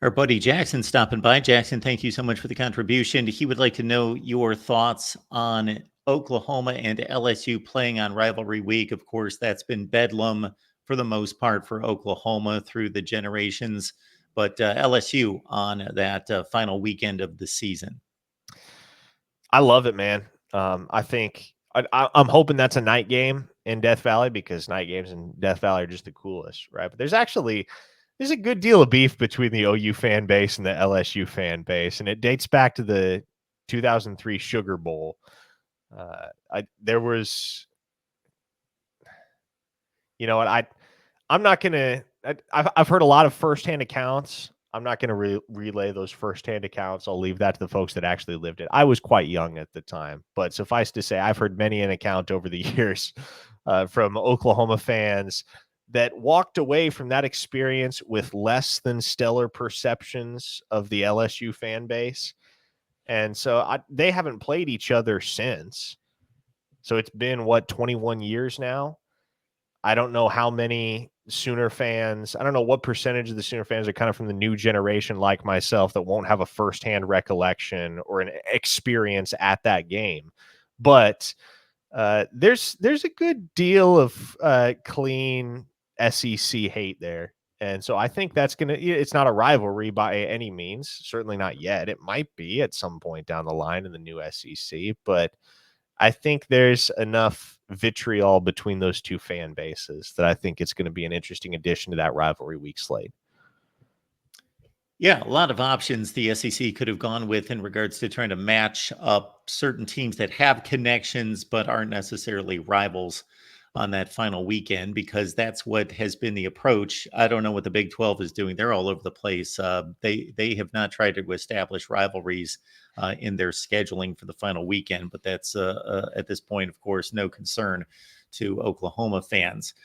Our buddy Jackson stopping by. Jackson, thank you so much for the contribution. He would like to know your thoughts on Oklahoma and LSU playing on rivalry week. Of course, that's been bedlam for the most part for Oklahoma through the generations, but LSU on that final weekend of the season. I love it, man. I think I'm hoping that's a night game in Death Valley because night games in Death Valley are just the coolest, right? But there's a good deal of beef between the OU fan base and the LSU fan base, and it dates back to the 2003 Sugar Bowl. There was, you know what I'm not gonna. I've heard a lot of firsthand accounts. I'm not going to relay those firsthand accounts. I'll leave that to the folks that actually lived it. I was quite young at the time, but suffice to say, I've heard many an account over the years from Oklahoma fans that walked away from that experience with less than stellar perceptions of the LSU fan base. And so they haven't played each other since. So it's been, 21 years now? I don't know how many Sooner fans, I don't know what percentage of the Sooner fans are kind of from the new generation like myself that won't have a firsthand recollection or an experience at that game. But there's a good deal of clean SEC hate there. And so I think it's not a rivalry by any means, certainly not yet. It might be at some point down the line in the new SEC, but I think there's enough vitriol between those two fan bases that I think it's going to be an interesting addition to that rivalry week slate. Yeah, a lot of options the SEC could have gone with in regards to trying to match up certain teams that have connections but aren't necessarily rivals on that final weekend, because that's what has been the approach. I don't know what the Big 12 is doing. They're all over the place. They have not tried to establish rivalries in their scheduling for the final weekend, but that's at this point, of course, no concern to Oklahoma fans.